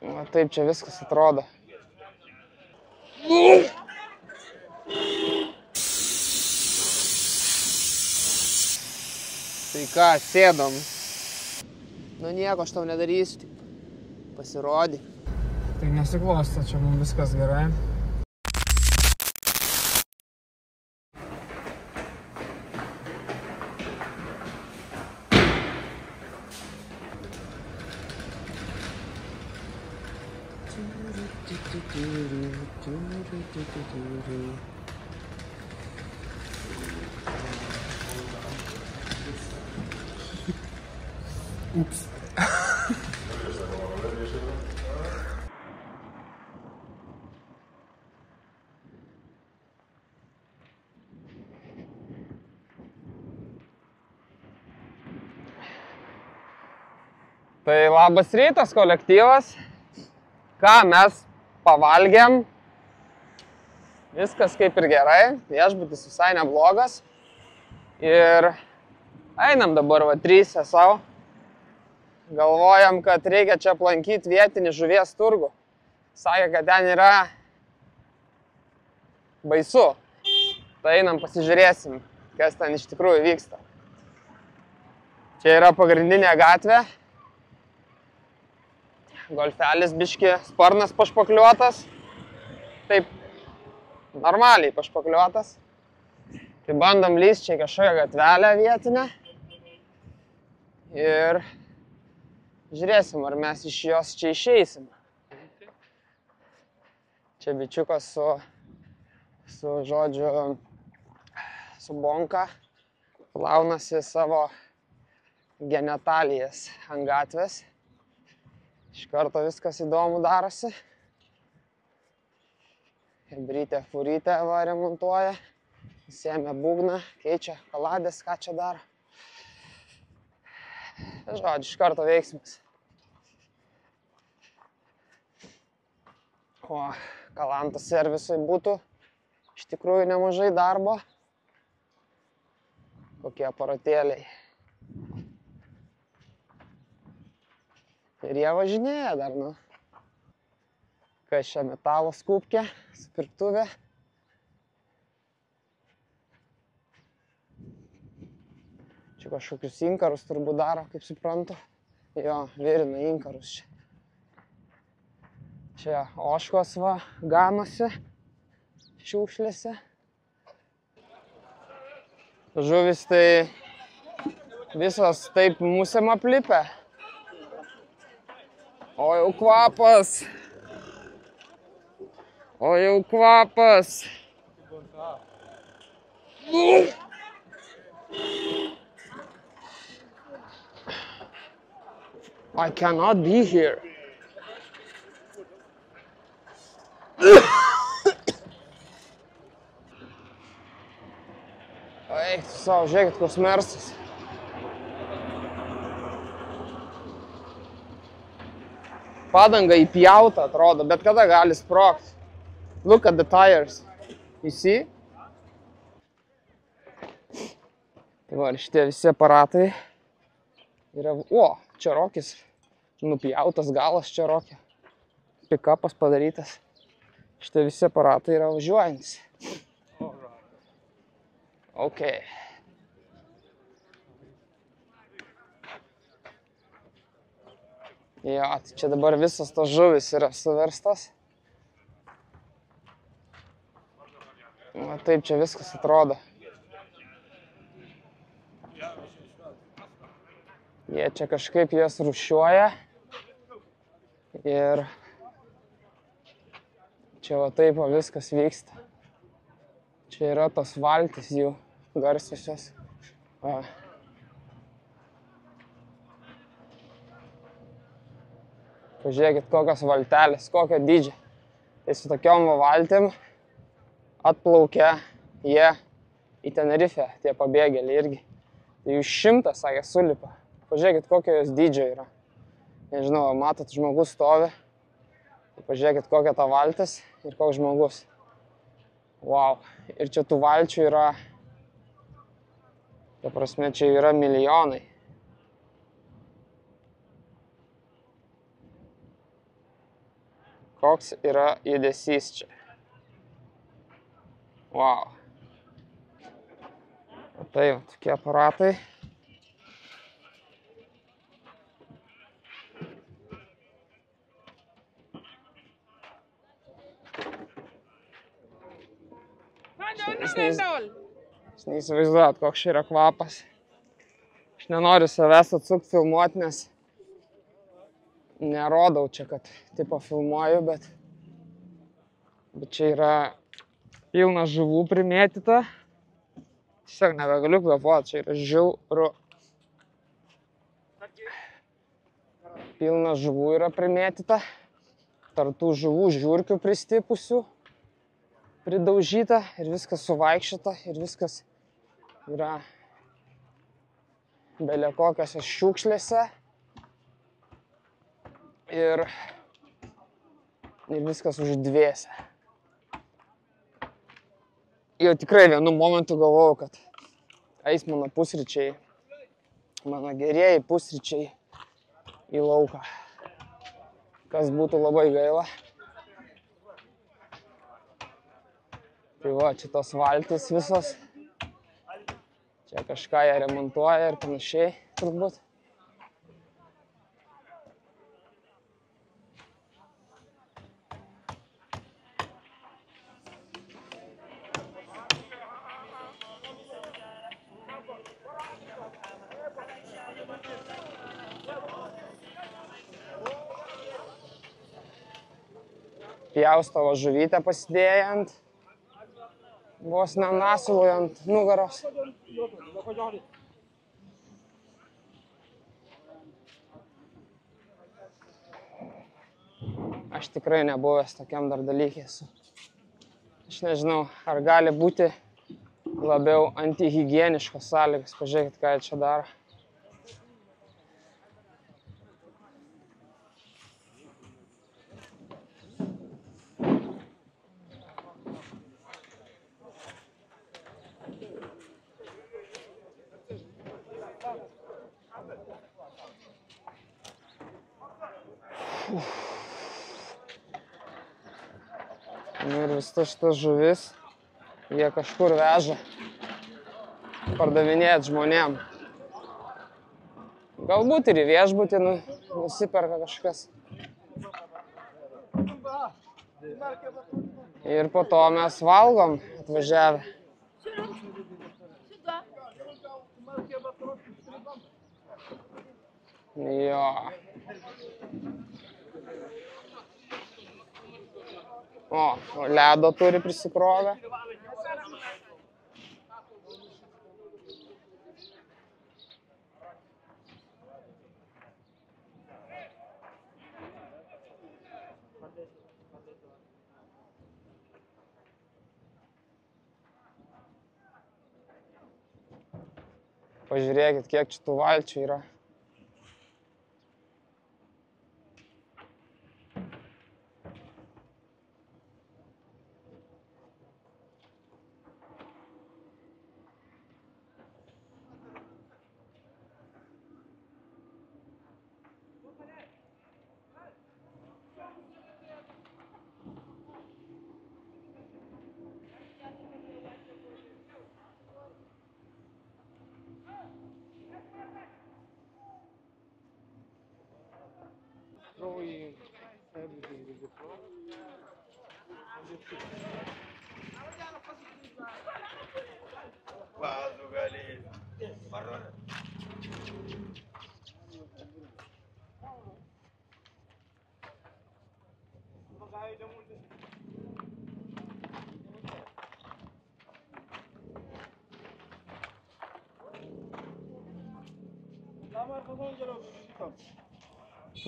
Va taip čia viskas atrodo. Tai ką, sėdom. Nu nieko, aš tau nedarysiu, tik pasirodyk. Tai nesiklosto, čia mums viskas gerai. Ups. Tai labas rytas, kolektyvas. Ką, mes pavalgėm. Viskas kaip ir gerai. Viešbutis visai neblogas. Ir einam dabar va trysia savo. Galvojam, kad reikia čia aplankyti vietinį žuvies turgų. Sakė, kad ten yra baisu. Tai einam pasižiūrėsim, kas ten iš tikrųjų vyksta. Čia yra pagrindinė gatvė. Golfelis biški sparnas pašpakliuotas. Taip, normaliai pašpakliuotas. Tai bandom lyst čia kažkokią gatvelę vietinę. Ir žiūrėsim, ar mes iš jos čia išeisim. Čia bičiukas su bonka plaunasi savo genitalijas ant gatvės. Iš karto viskas įdomu darosi. Hebrytė furytė va remontuoja. Sėmė būgną, keičia kaladės, ką čia daro. Žodžiu, iš karto veiksmas. O kalantos servisui būtų iš tikrųjų nemažai darbo. Kokie aparatėliai. Ir jie važinėja dar, nu. Kas čia metalo skūpkė, spirtuvė. Čia kažkokius inkarus turbūt daro, kaip suprantu. Jo, virina inkarus čia. Čia ožkos va ganosi šiukšlėse. Žuvis tai visos taip musėm aplipę. O jau kvapas. O jau kvapas. I cannot be here. Eik tu savo, žiūrėkit, koks mersas. Padanga įpjauta atrodo, bet kada gali sprogti. Look at the tires. You see? Tai va, šitie visi aparatai yra... O, čerokis. Nupjautas galas čerokio. Pikapas padarytas. Šitie visi aparatai yra važiuojantis. Ok. Jo, tai čia dabar visas tos žuvis yra suverstas. Va taip čia viskas atrodo. Jie čia kažkaip jas rūšiuoja. Ir čia va taip va viskas vyksta. Čia yra tos valtis jų garsiosios. Va. Pažiūrėkit, kokios valtelės, kokio dydžio. Tai su tokiom valtim atplaukia jie į Tenerifę, tie pabėgėliai irgi. Tai jų 100, sakė, sulipa. Pažiūrėkit, kokio jos dydžio yra. Nežinau, matot, žmogus stovi. Tai pažiūrėkit, kokia ta valtis ir koks žmogus. Wow. Ir čia tų valčių yra, ta prasme, čia yra milijonai. koks yra judesys čia. Wow. Tai jau, tokie aparatai. Aš neįsivaizduoju, koks čia yra kvapas. Aš nenoriu savęs atsukti filmuoti, nes nerodau čia, kad tipo filmuoju, bet čia yra pilna žuvų primėtyta. Tiesiog nebegaliu kvėpuoti, čia yra žiauru. Pilna žuvų yra primėtyta. Tarp tų žuvų žiurkių pristipusių, pridaužyta ir viskas suvaikščiota ir viskas yra bele kokiose šiukšlėse. Ir viskas uždvėsia. Jau tikrai vienu momentu galvojau, kad eis mano pusryčiai, mano gerieji pusryčiai į lauką. Kas būtų labai gaila. Tai va, čia tos valtys visos. Čia kažką jie remontuoja ir panašiai, turbūt. Pjaustavo žuvytę pasidėjant, vos nenasului ant nugaros. Aš tikrai nebuvęs tokiam dar dalykė esu. Aš nežinau, ar gali būti labiau antihigieniškos sąlygos. Pažiūrėkit, ką jie čia daro. Ir visas šitas žuvis jie kažkur veža pardavinėti žmonėm. Galbūt ir į viešbutį nusiperka kažkas. Ir po to mes valgom atvažiavę. Jo. O, ledo turi prisikrovę. Pažiūrėkit, kiek čia tų valčių yra.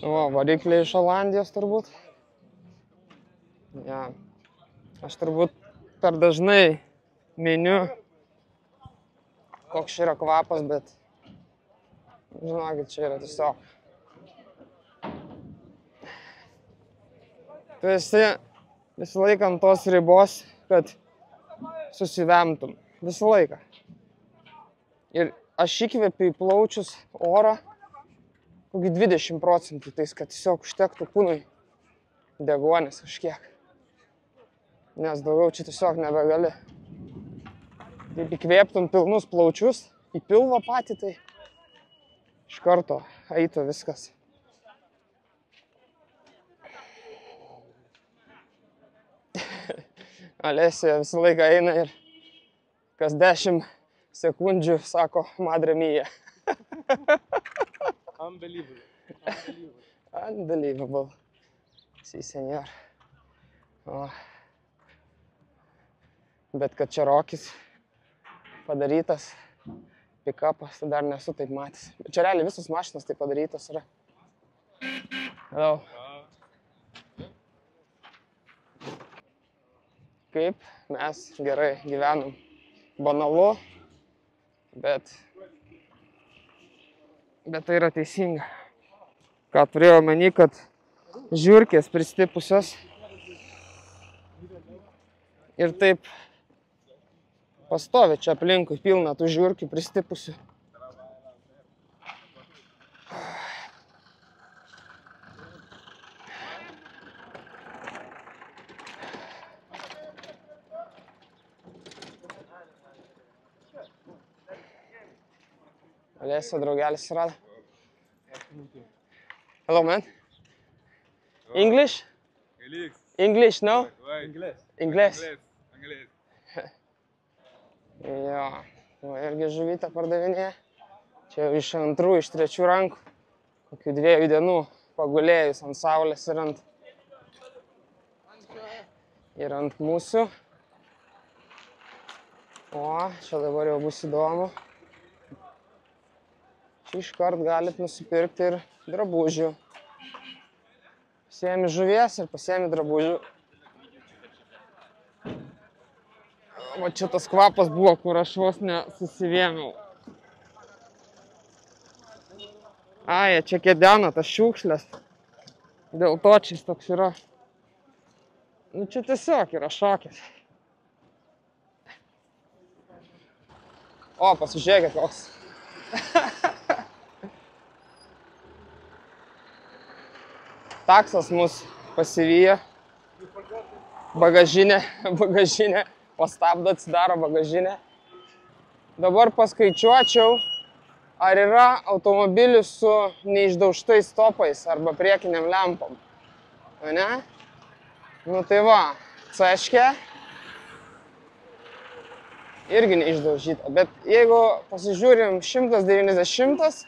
O, varikliai iš Olandijos turbūt. Ja. Aš turbūt per dažnai miniu, koks yra kvapas, bet žinokit, čia yra tiesiog. Tu esi visą laiką ant tos ribos, kad susivemtum. Visą laiką. Ir aš įkvepiu į plaučius orą kokį 20%, tais, kad tiesiog užtektų kūnui deguonis kažkiek. Nes daugiau čia tiesiog nebegali. Taip įkvėptum pilnus plaučius, į pilvą patį, tai iš karto eitų viskas. Alesija visą laiką eina ir kas 10 sekundžių sako Madre Mia. Unbelievable. Unbelievable. Sí, senor. O. Bet kad čia rokis padarytas, pick-upas, tai dar nesu taip matęs. Bet čia realiai visos mašinos taip padarytos yra. Hello. Kaip mes gerai gyvenam. Banalu, bet tai yra teisinga. Ką turėjau omeny, kad žiurkės pristipusios ir taip pastovi čia aplinkui pilna tų žiurkių pristipusių. Alesio draugelis rado. Hello, man. English? English, no? English. Jo, va irgi žuvytę pardavinėja. Čia jau iš 2, iš 3 rankų. Kokių 2 dienų pagulėjus ant saulės ir ant mūsų. O, čia dabar jau bus įdomu. Čia iškart galit nusipirkti ir drabužių. Pasiemi žuvies ir pasiemi drabužių. O čia tas kvapas buvo, kur aš vos nesusivėmiau. Ai, čia kedena tas šiukšlės. Dėl to čia jis toks yra. Nu čia tiesiog yra šokis. O, pasižiūrėkit koks. Taksas mus pasivyja. Bagažinė, pastabdo, atsidaro bagažinę. Dabar paskaičiuočiau, ar yra automobilių su neišdaužtais stopais arba priekiniam lempom. O ne? Nu tai va, ceškė. Irgi neišdaužyta, bet jeigu pasižiūrim 190,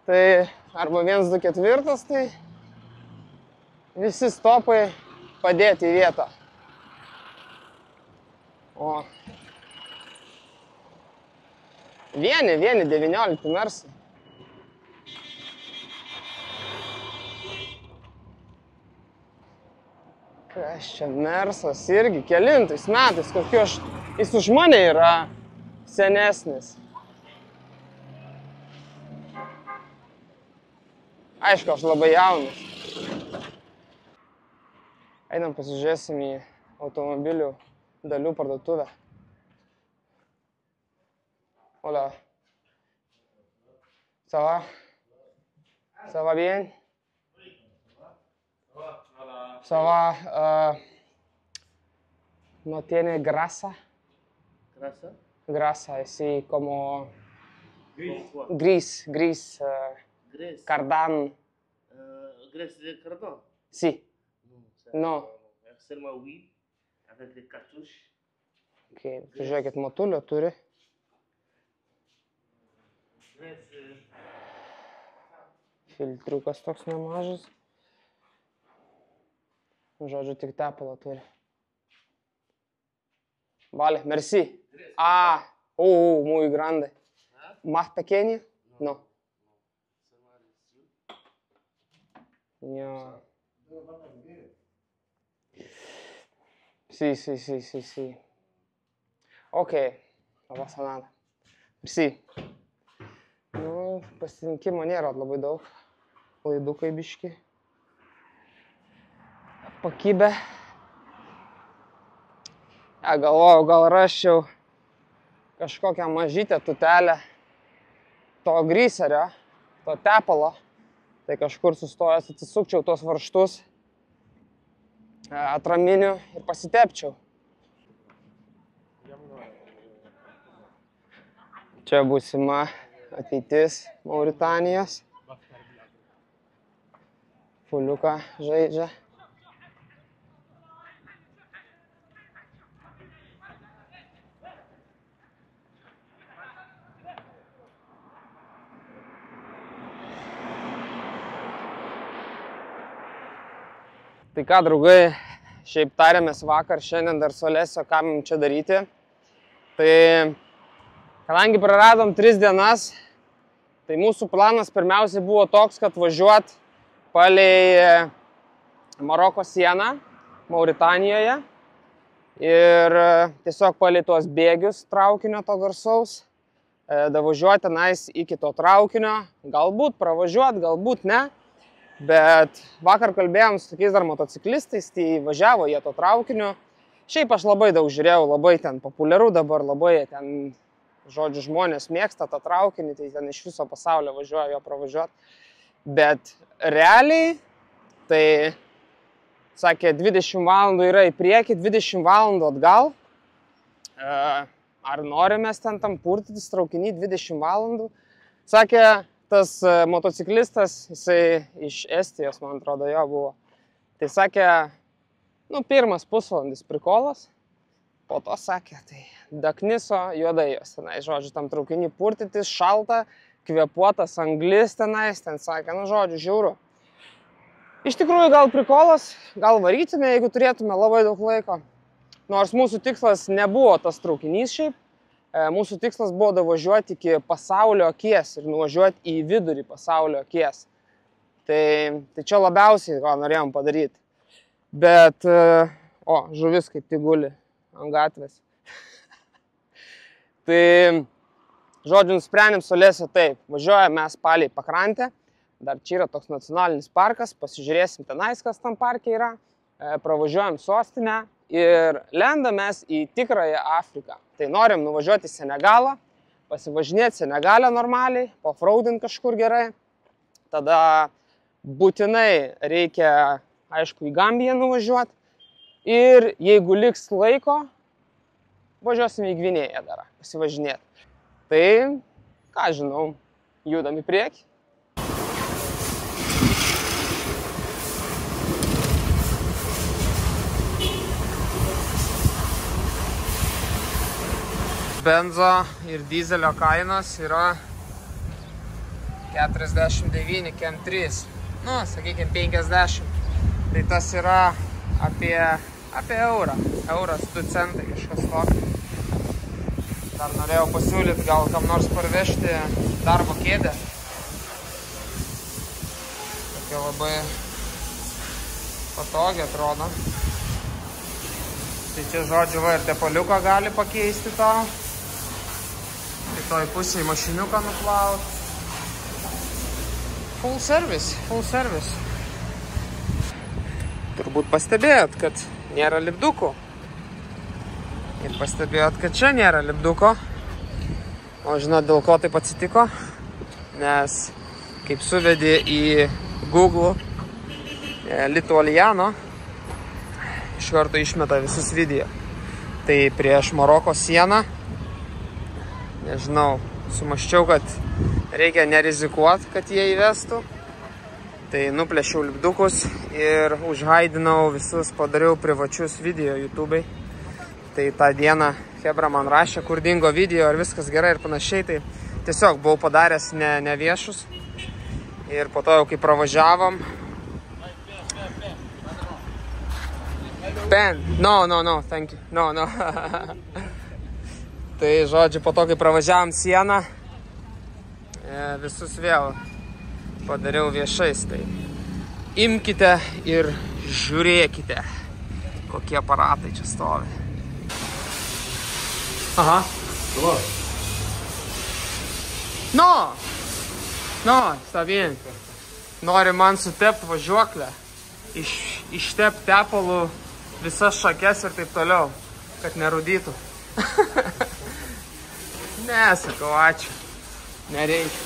tai arba 124, tai visi stopai padėti į vietą. O vieni 19 mersai. Kas čia mersas irgi kelintais metais, kokiu jis už mane yra senesnis. Aišku, aš labai jaunas. Einam pasižiūrėsim į automobilių dalių parduotuvę. Hola. Ça va? Ça va bien? Ça va? ¿No tiene grasa? ¿Grasa? Grasa, sí, como Gris. gris, Gris. cardan. Gris de cardon? Sí. Non. No. Seulement huile avec des cartouches. Okay. Žiūrėkit, matulio turi. Gris. Filtriukas toks nemažas. Žodžiu, tik tepalą turi. Vale, merci. Ah, muy grande. ¿Más pequeño? No. No. Sí. Ok, no pasa nada. Merci. Nu, pasirinkimo nėra labai daug. Laidukai biški. Pakibę. Ja, galvojau, gal raščiau kažkokią mažytę tutelę to gryserio, to tepalo. Tai kažkur sustojęs atsisukčiau tuos varžtus atraminių ir pasitepčiau. Čia būsima ateitis Mauritanijos. Fuliuką žaidžia. Tai ką, draugai, šiaip tarėmės vakar, šiandien dar su Alesio, ką mums čia daryti. Tai kadangi praradom 3 dienas, tai mūsų planas pirmiausiai buvo toks, kad važiuot palei Maroko sieną Mauritanijoje ir tiesiog palei tuos bėgius traukinio to garsaus, davažiuoti tenais iki to traukinio, galbūt pravažiuot, galbūt ne. Bet vakar kalbėjom su tokiais dar motociklistais, tai važiavo jie to traukiniu. Šiaip aš labai daug žiūrėjau, labai ten populiaru dabar, labai ten, žodžiu, žmonės mėgsta tą traukinį, tai ten iš viso pasaulio važiuoja jo pravažiuoti. Bet realiai, tai, sakė, 20 valandų yra į priekį, 20 valandų atgal. Ar norimės ten tam purtytis traukinį 20 valandų? Sakė, tas motociklistas, jisai iš Estijos, man atrodo, jo buvo. Tai sakė, pirmas pusvalandis prikolas, po to sakė, tai dakniso juodai jos tenai, žodžiu, tam traukinį purtytis, šalta, kvėpuotas anglis tenais, ten sakė, žodžiu, žiauru. Iš tikrųjų, gal prikolas, gal varytume, jeigu turėtume labai daug laiko. Nors mūsų tikslas nebuvo tas traukinys šiaip. Mūsų tikslas buvo davažiuoti iki pasaulio akies ir nuvažiuoti į vidurį pasaulio akies. Tai čia labiausiai, ką norėjom padaryti. Bet, žuvis kaip tik guli ant gatvės. Tai, žodžiu, nusprendėm su Alesio taip. Važiuojame mes palei pakrantę. Dar čia yra toks nacionalinis parkas. Pasižiūrėsim tenais, kas tam parke yra. Pravažiuojam sostinę. Ir lendam mes į tikrąją Afriką. Tai norim nuvažiuoti į Senegalą, pasivažinėti Senegalę normaliai, pofraudinti kažkur gerai. Tada būtinai reikia, aišku, į Gambiją nuvažiuoti. Ir jeigu liks laiko, važiuosim į Gvinėją dar pasivažinėti. Tai, ką žinau, judam į priekį. Benzo ir dizelio kainos yra 49 kem 3. Sakykime 50. Tai tas yra apie eurą. Euras 2 centai, kažkas tokio. Dar norėjau pasiūlyti gal kam nors parvežti darbo kėdę. Tokia labai patogi atrodo. Tai čia, žodžiu, ir tepaliuką gali pakeisti tau. Toj pusėje mašiniuką nuplaut. Full service. Turbūt pastebėjot, kad nėra lipdukų. Ir pastebėjot, kad čia nėra lipduko. O žinot, dėl ko taip atsitiko? Nes kaip suvedė į Google Litualiano, iš karto išmeta visus video. Tai prieš Maroko sieną, nežinau, sumaščiau, kad reikia nerizikuoti, kad jie įvestų. Tai nuplėšiau lipdukus ir užhaidinau visus, padariau privačius video YouTube'ai. Tai tą dieną Hebra man rašė, kur dingo video ir viskas gerai ir panašiai. Tai tiesiog buvau padaręs ne viešus. Ir po to jau kai pravažiavom. Ben, no, thank you. No. Tai, žodžiu, po to, kai pravažiavom sieną, visus vėl padariau viešais. Tai imkite ir žiūrėkite, kokie aparatai čia stovi. Aha. No, está bien. Nori man sutept važiuoklę, ištept tepalų visas šakes ir taip toliau, kad nerūdytų. Ne, sakau, ačiū. Nereikia.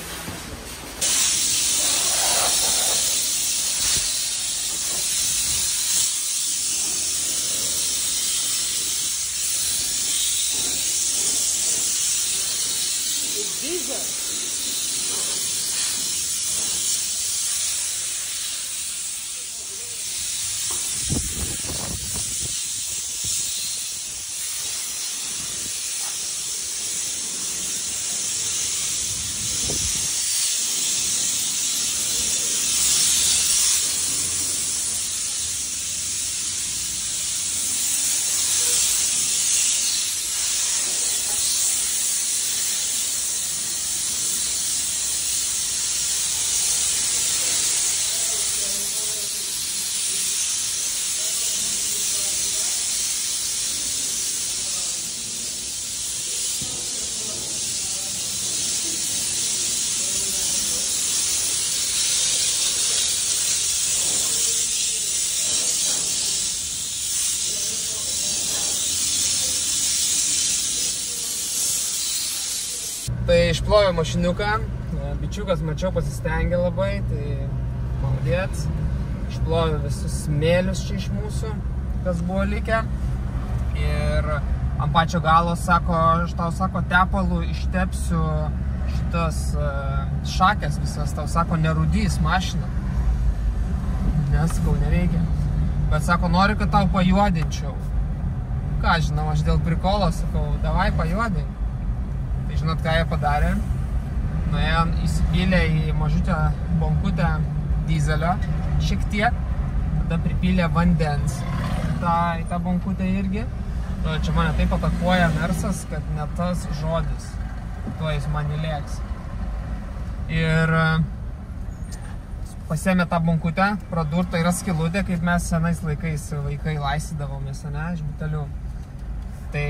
išploviau mašiniuką, bičiukas mačiau pasistengė labai, tai maudėt. Išploviau visus smėlius čia iš mūsų, kas buvo likę. Ir ant pačio galo sako, aš tau sako, tepalų ištepsiu šitas šakės visas, tau sako, nerūdys mašina. Nesakau, nereikia. Bet sako, noriu, kad tau pajuodinčiau. Ką, žinau, aš dėl prikolo sakau, davai pajuodink. Tai žinot, ką jie padarė? Nuėjo, įsipylė į mažutę bonkutę dizelio, šiek tiek, tada pripylė vandens į tą bonkutę irgi. Čia mane taip atakuoja Mersas, kad ne tas žodis, tuo jis man įlėks. Ir pasėmė tą bonkutę, pradurta yra skylutė, kaip mes senais laikais vaikai laistydavomės, ne, iš butelių. Tai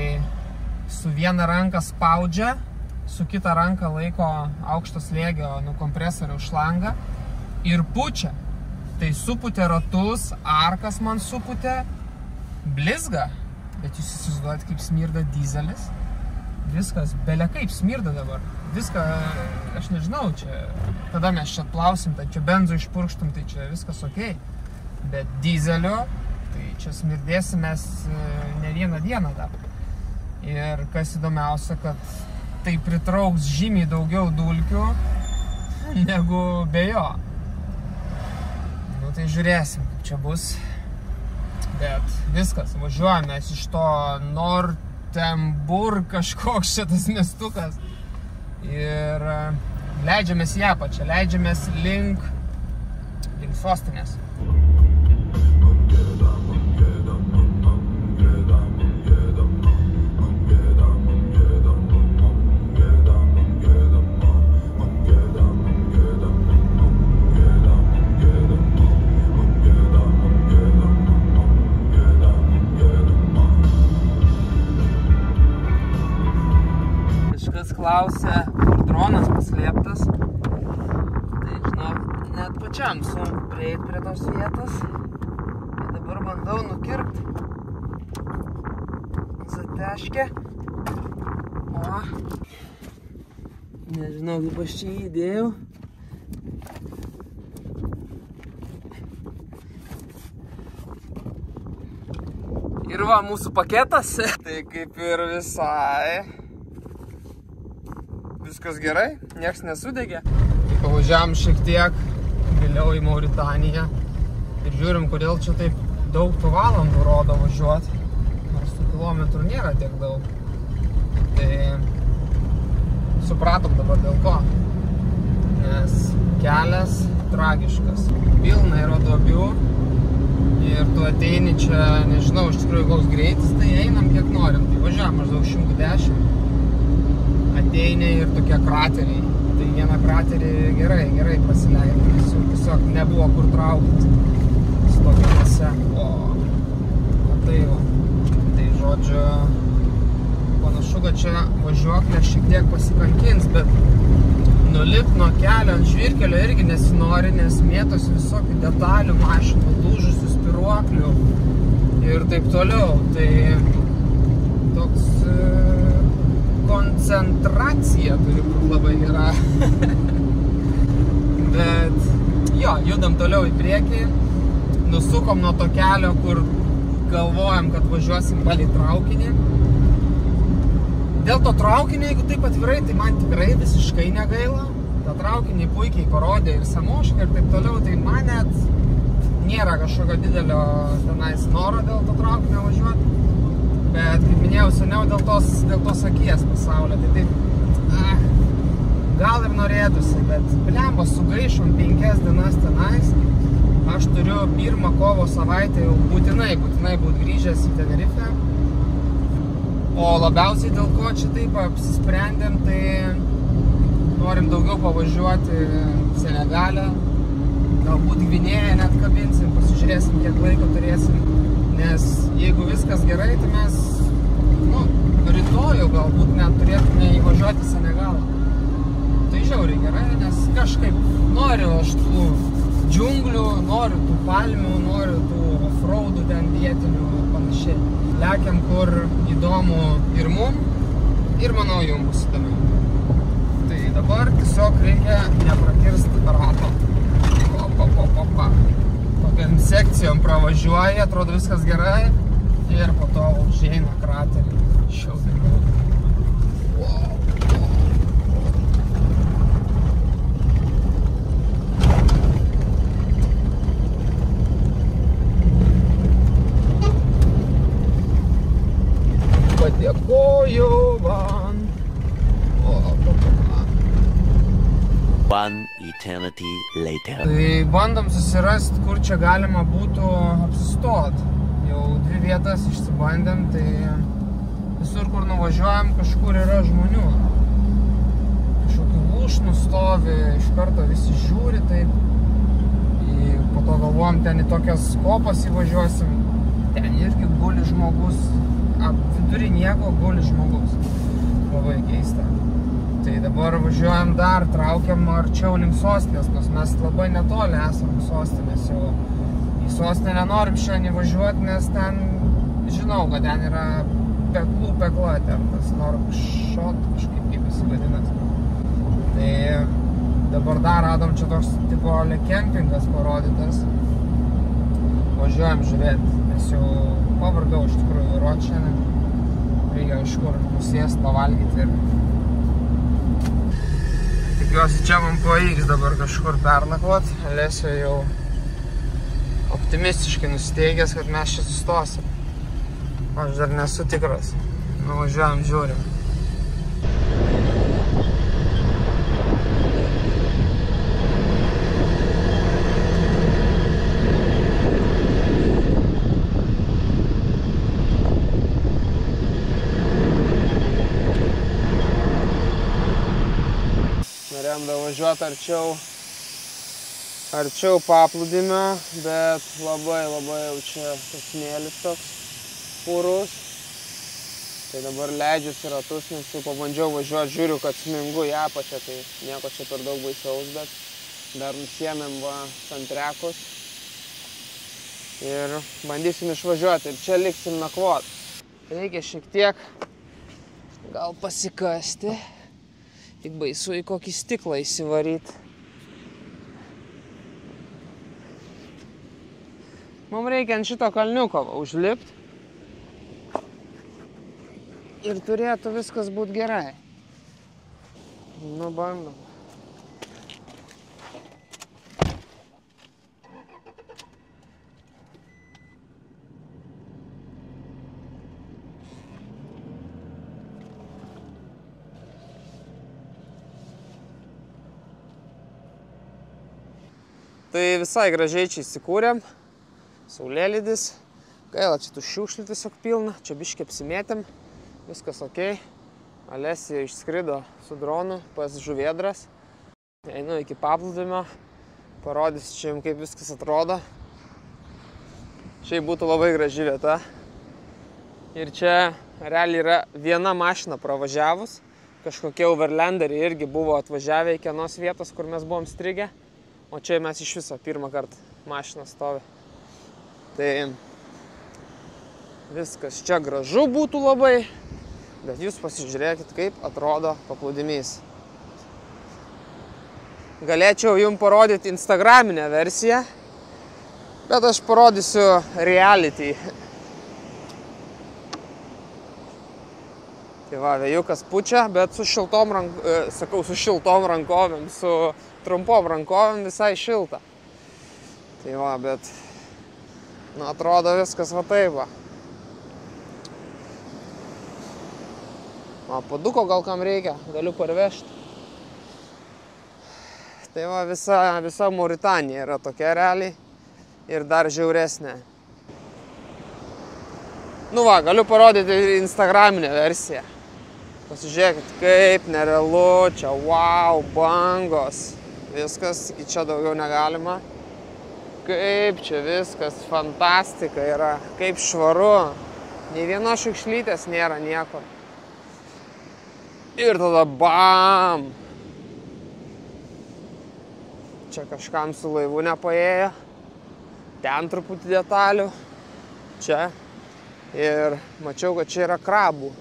su viena ranka spaudžia, su kita ranka laiko aukšto slėgio kompresorių šlangą ir pučia. Tai suputė ratus, arkas man suputė, blizga. Bet jūs įsivaizduojat, kaip smirda dizelis. Viskas, bele kaip smirda dabar. Viską, aš nežinau, čia, kada mes čia plausim, tai čia benzo išpurkštum, tai čia viskas okei. Bet dizelio, tai čia smirdėsim mes ne vieną dieną dar. Ir kas įdomiausia, kad tai pritrauks žymiai daugiau dulkių negu be jo. Nu tai žiūrėsim, kaip čia bus. Bet viskas, važiuojame iš to Nortenburg kažkoks šitas miestukas. Ir leidžiamės į apačią, leidžiamės link sostinės. Klausė, kur dronas paslėptas. Tai, žinok, net pačiam sunku prieiti prie tos vietos. Tai dabar bandau nukirpti. Zateškę. O. Nežinau, kaip aš čia įdėjau. Ir va, mūsų paketas. Tai kaip ir visai. Viskas gerai, nieks nesudegė. Pavažiavam šiek tiek giliau į Mauritaniją ir žiūrim, kodėl čia taip daug tų valandų rodo važiuoti. Nors tų kilometrų nėra tiek daug. Tai supratom dabar dėl ko. Nes kelias tragiškas. Pilna yra duobių ir tu ateini čia, nežinau, iš tikrųjų koks greitis, tai einam kiek norim. Tai važiavam maždaug 110. Ateini ir tokie krateriai. Tai vieną kraterį gerai prasileido, nes jau tiesiog nebuvo kur traukti su tokia mase. O tai va. Tai žodžiu, panašu, kad čia važiuoklė šiek tiek pasikankins, bet nulipti nuo kelio ant žvyrkelio irgi nesinori, nes mėtosi visokių detalių mašinų, lūžusių spiruoklių ir taip toliau. Tai toks koncentracija turi būt labai gera. Bet jo, judam toliau į priekį. Nusukom nuo to kelio, kur galvojam, kad važiuosim palei traukinį. Dėl to traukinio, jeigu taip atvirai, tai man tikrai visiškai negaila. Ta traukinį puikiai parodė ir Samoška ir taip toliau, tai man net nėra kažkokio didelio tenais noro dėl to traukinio važiuoti. Bet, kaip minėjau, seniau dėl tos akies pasaulio, tai taip, gal ir norėtųsi, bet blemba, sugaišom 5 dienas tenais. Aš turiu 1 kovo savaitę jau būtinai būt grįžęs į Tenerifę. O labiausiai dėl ko čia taip apsisprendėm, tai norim daugiau pavažiuoti Senegale. Galbūt Gvinėją net kabinsim, pasižiūrėsim, kiek laiko turėsim. Nes jeigu viskas gerai, tai mes, rytojų galbūt net turėtume įvažiuoti į Senegalą. Tai žiauriai gerai, nes kažkaip noriu aš tų džiunglių, noriu tų palmių, noriu tų offroadų ten vietinių ir panašiai. Lekiam, kur įdomu ir mum, ir manau jums bus įdomu. Tai dabar tiesiog reikia neprakirsti rato. Opa. Tokiam sekcijom pravažiuoja, atrodo viskas gerai. Ir po to užeina kraterį. Šiltai. Padėkoju man. One eternity later. Tai bandom susirasti, kur čia galima būtų apsistoti. Jau 2 vietas išsibandėm, tai visur, kur nuvažiuojam, kažkur yra žmonių. Kažkokių lūšnų stovi, iš karto visi žiūri taip. Po to galvojam, ten į tokias kopas įvažiuosim. Ten irgi guli žmogus. Vidury nieko guli žmogus. Labai keista. Tai dabar važiuojam dar, traukiam arčiau link sostinės, nes mes labai netoli esam sostinės jau. Į sostinę nenorim šiandien važiuoti, nes ten, žinau, kad ten yra pekla, ten tas Norkšot, kažkaip kaip jis vadinasi. Tai dabar dar radom čia toks tipo kempingas parodytas. Važiuojam žiūrėti, nes jau pavargau iš tikrųjų vairuoti šiandien. Reikia kažkur nusėst, pavalgyti ir... Tikiuosi, čia man pavyks dabar kažkur pernakvot. Lesio jau optimistiškai nusteigęs, kad mes čia sustosim. Aš dar nesu tikras. Nuvažiuojam, žiūrim. Norėjom davažiuoti arčiau paplūdimio, bet labai jau čia smėlis toks purus. Tai dabar leidžiuosi ratus, nes jau pabandžiau važiuoti, žiūriu, kad smingu į apačią, tai nieko čia per daug baisaus, bet dar nusiėmėm santrekus ir bandysim išvažiuoti ir čia liksim nakvot. Reikia šiek tiek gal pasikasti. Tik baisu į kokį stiklą įsivaryti. Mums reikia ant šito kalniuko užlipti. Ir turėtų viskas būti gerai. Nu, bandom. Tai visai gražiai čia įsikūrėm, saulėlydis, gaila, čia tų šiukšlių tiesiog pilna, čia biškį apsimėtėm, viskas okei. Alesija išskrido su dronu pas žuvėdras, einu iki paplūdimio, parodysiu čia jums, kaip viskas atrodo. Čia būtų labai graži vieta ir čia realiai yra viena mašina pravažiavus, kažkokie overlanderiai irgi buvo atvažiavę iki vienos vietos, kur mes buvom strigę. O čia mes iš viso pirmą kartą mašiną stovi. Tai viskas čia gražu būtų labai, bet jūs pasižiūrėkit, kaip atrodo paplūdimys. Galėčiau jums parodyti instagraminę versiją, bet aš parodysiu reality. Tai va, vėjukas pučia, bet su šiltom rankovėm, su trumpom rankovėm visai šilta. Tai va, bet atrodo viskas va taip va. Paduko gal kam reikia, galiu parvežti. Tai va, visa Mauritanija yra tokia realiai ir dar žiauresnė. Nu va, galiu parodyti instagraminę versiją. Pasižiūrėkit, kaip nerealu, čia wow, bangos. Viskas, iki čia daugiau negalima. Kaip čia viskas, fantastika yra, kaip švaru. Nei vienos šiukšlytės nėra nieko. Ir tada bam! Čia kažkam su laivu nepaėjo. Ten truputį detalių. Čia. Ir mačiau, kad čia yra krabų.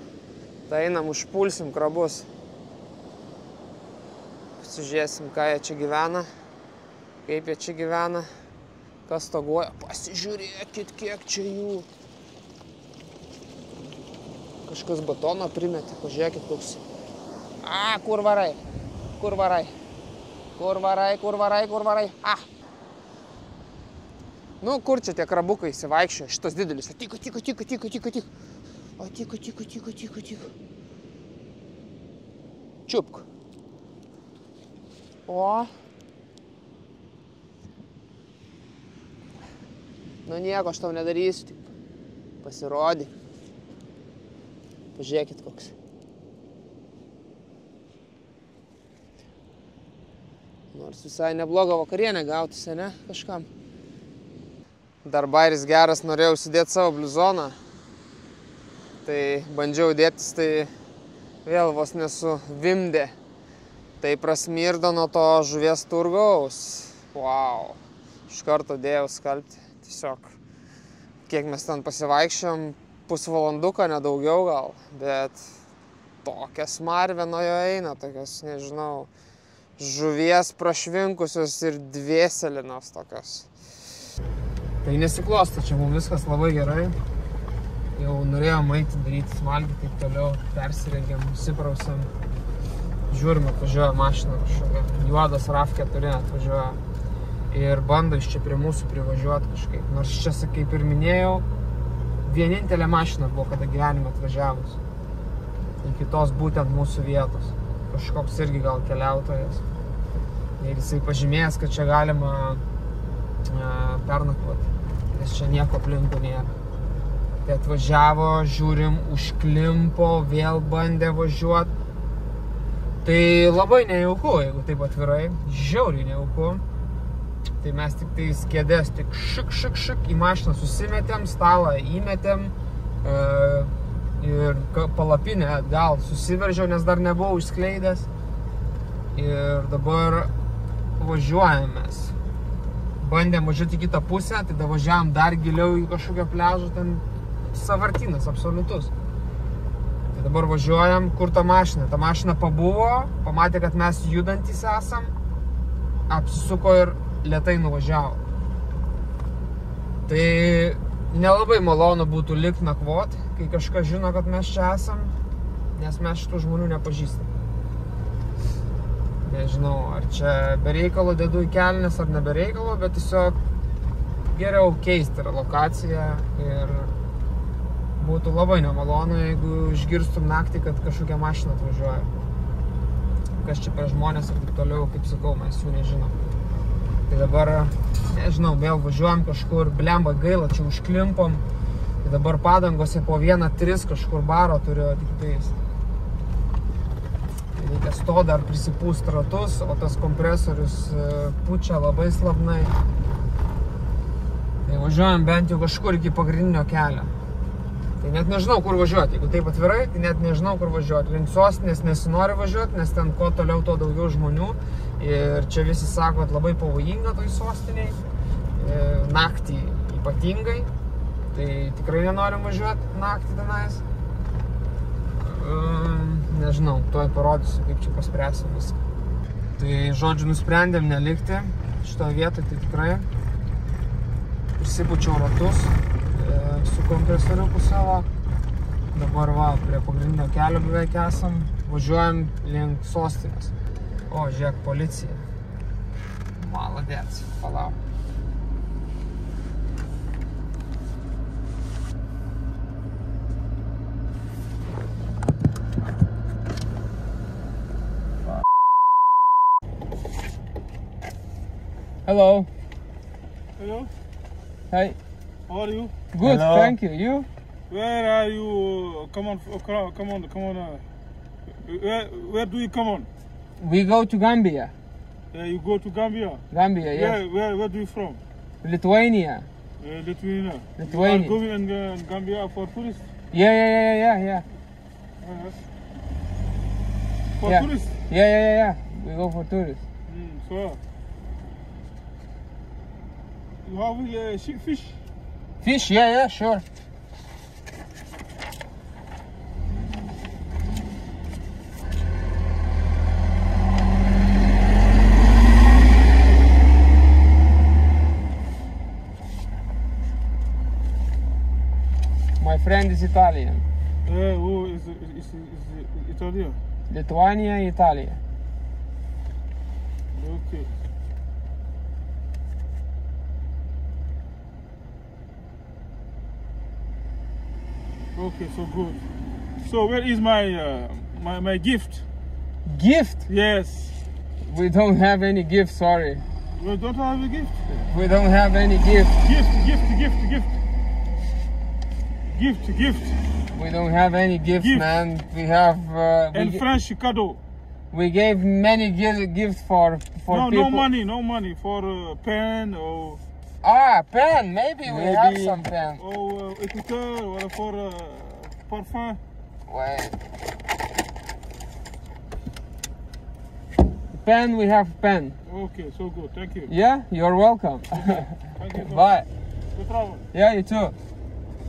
Tai einam, užpulsim krabus. Pasižiūrėsim, ką jie čia gyvena, kaip jie čia gyvena, kas stoguoja. Pasižiūrėkit, kiek čia jų. Kažkas batono primetė, pažiūrėkit koks. Kur varai? Kur varai? Kur varai, kur varai, kur varai? Nu, kur čia tie krabukai įsivaikščiojo, šitas didelis. Tyko. Tyko. Čiupk. O. Nu nieko, aš tau nedarysiu, tik pasirodyk. Pažiūrėkit koks. Nors visai nebloga vakarienė gautųsi, ne? Kažkam. Dar bairis geras, norėjau įsidėti savo bliuzoną. Tai bandžiau dėtis, tai vėl vos nesu vimdė. Tai prasmirdo nuo to žuvies turgaus. Wow. Iš karto dėjau skalbti. Tiesiog, kiek mes ten pasivaikščiom, pusvalanduką, nedaugiau gal. Bet tokia smarvė nuo jo eina, tokios, nežinau, žuvies prašvinkusios ir dvėselinos tokios. Tai nesiklosto, čia mums viskas labai gerai. Jau norėjom eiti daryti smalgį, taip toliau persirengėm, nusiprausiam. Žiūrim, atvažiuoja mašina kažkokia. Juodas RAV4 atvažiuoja. Ir bando iš čia prie mūsų privažiuoti kažkaip. Nors čia, kaip ir minėjau, vienintelė mašina buvo, kada gyvenime atvažiavus. Iki tos būtent mūsų vietos. Kažkoks irgi gal keliautojas. Ir jisai pažymėjęs, kad čia galima pernakvoti, nes čia nieko aplinkų nėra. Tai atvažiavo, žiūrim, užklimpo, vėl bandė važiuoti. Tai labai nejauku, jeigu taip atvirai, žiauriai nejauku. Tai mes tik tai kėdės, tik šik į mašiną susimetėm, stalą įmetėm ir palapinę atgal susiveržiau, nes dar nebuvau išskleidęs. Ir dabar važiuojam mes. Bandėm važiuoti į kitą pusę, tai da važiavam dar giliau į kažkokią pliažą, ten savartynas absoliutus. Tai dabar važiuojam, kur ta mašina. Ta mašina pabuvo, pamatė, kad mes judantys esam, apsisuko ir lėtai nuvažiavo. Tai nelabai malonu būtų likt nakvot, kai kažkas žino, kad mes čia esam, nes mes šitų žmonių nepažįstam. Nežinau, ar čia be reikalo dedu į kelnes ar ne be reikalo, bet tiesiog geriau keisti yra lokaciją ir būtų labai nemalonu, jeigu išgirstum naktį, kad kažkokia mašina atvažiuoja. Kas čia per žmonės ir taip toliau, kaip sakau, mes jų nežinom. Tai dabar, nežinau, vėl važiuojam kažkur, blemba gaila, čia užklimpom. Tai dabar padangose po 1-3 kažkur baro turiu tik tais. Reikia sto dar prisipūst ratus, o tas kompresorius pučia labai slabnai. Tai važiuojam bent jau kažkur iki pagrindinio kelio. Tai net nežinau, kur važiuoti. Jeigu taip atvirai, tai net nežinau, kur važiuoti. Link sostinės nesinori važiuoti, nes ten kuo toliau, tuo daugiau žmonių. Ir čia visi sako, kad labai pavojinga toj sostiniai. Naktį ypatingai. Tai tikrai nenorim važiuoti naktį tenais. Nežinau, tuoj parodysiu, kaip čia paspręsim viską. Tai, žodžiu, nusprendėm nelikti šitoje vietoje, tai tikrai prisipučiau ratus su kompresoriuku savo. Dabar va, prie pagrindinio kelio beveik esam, važiuojam link sostinės. O, žiūrėk, policija. Maladėts, palauk. Hello. Hello. Hi. How are you? Good, Hello. thank you. You? Where are you? Come on. Where do you come on? We go to Gambia. You go to Gambia. Gambia, yes. Where do you from? Lithuania. Lithuania. Lithuania. You are going in Gambia for tourists? Yeah. For Yeah. tourists? Yeah. We go for tourists. So. You have fish? Fish, yeah, sure. friend is Italian. Who is Italian? Lithuania, Italia. Okay. Okay, so good. So where is my gift? Gift? Yes. We don't have any gift, sorry. We don't have a gift. We don't have any gift. Gift. We don't have any gifts, Gift. man. We have... And French cadeau. we gave many gifts for No, people. no money for pen or Ah, pen. Maybe we have some pen. écouteur or for parfum. Wait. Pen, we have pen. Okay, so good. Thank you. Yeah, you're welcome. Thank you. Bye. Good travel. Yeah, you too.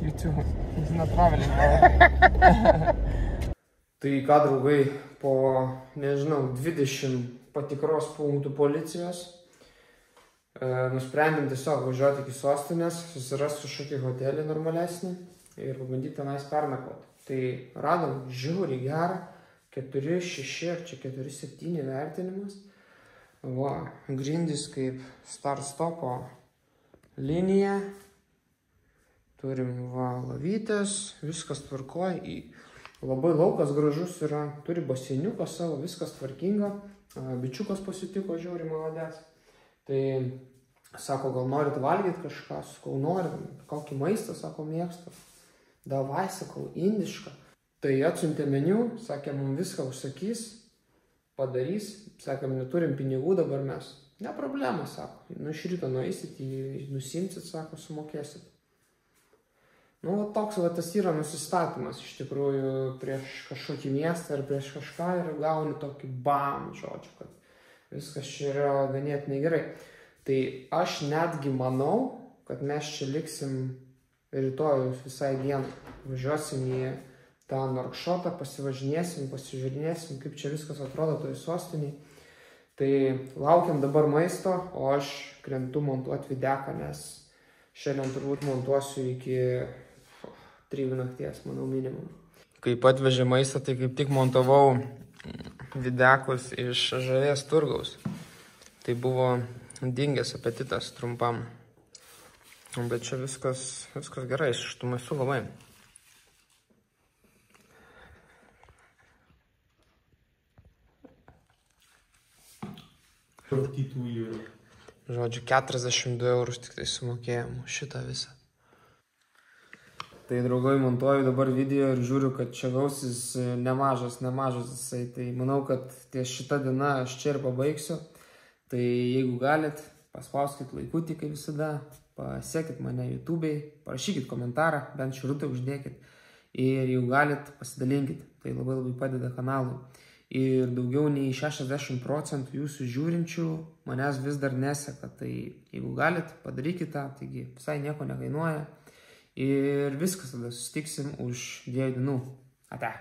You too. He's not traveling. Tai ką, draugai, po, nežinau, 20 patikros punktų policijos nusprendėm tiesiog važiuoti iki sostinės, susirasti kažkokį hotelį normalesnį ir pabandyti tenais pernakvoti. Tai radom žiauriai gerą 4.6 ar čia 4.7 vertinimas. Va, grindys kaip start-stopo linija. Turim va lavytės, viskas tvarkoja. Labai laukas gražus yra, turi baseiniuką savo, viskas tvarkinga. Bičiukas pasitiko, žiauriai maladės. Tai sako, gal norit valgyti kažką, sakau, norit, kokį maistą, sako, mėgstu. Davai, sakau, indišką. Tai atsiuntė meniu, sakė, mums viską užsakys, padarys. Sakėm, neturim pinigų dabar mes. Ne problema, sako. Nu, iš ryto nueisit, nusimsit, sako, sumokėsit. Nu, toks va, tas yra nusistatymas iš tikrųjų prieš kažkokį miestą ar prieš kažką ir gauni tokį bam, žodžiu, kad viskas čia yra ganėtinai gerai. Tai aš netgi manau, kad mes čia liksim rytoj visai dieną. Važiuosim į tą Norkšotą, pasivažinėsim, pasižiūrinėsim, kaip čia viskas atrodo toj sostiniai. Tai laukiam dabar maisto, o aš krentu montuoti videką, nes šiandien turbūt montuosiu iki 3 nakties, manau, minimum. Kai atvežė maistą, tai kaip tik montavau videkus iš Žavės turgaus. Tai buvo dingęs apetitas trumpam. Bet čia viskas gerai, iš tų maistų labai. Žodžiu, 42 eurus tik tai sumokėjom šitą visą. Tai, draugai, montuoju dabar video ir žiūriu, kad čia gausis nemažas jisai. Tai manau, kad ties šitą dieną aš čia ir pabaigsiu. Tai jeigu galit, paspauskit laikutį, kaip visada, pasiekit mane YouTube'ai, parašykit komentarą, bent širutę uždėkit. Ir jeigu galit, pasidalinkit. Tai labai padeda kanalui. Ir daugiau nei 60% jūsų žiūrinčių manęs vis dar neseka. Tai jeigu galit, padarykit tą, taigi visai nieko nekainuoja. Ir viskas, tada susitiksim už 2 dienų. Ate.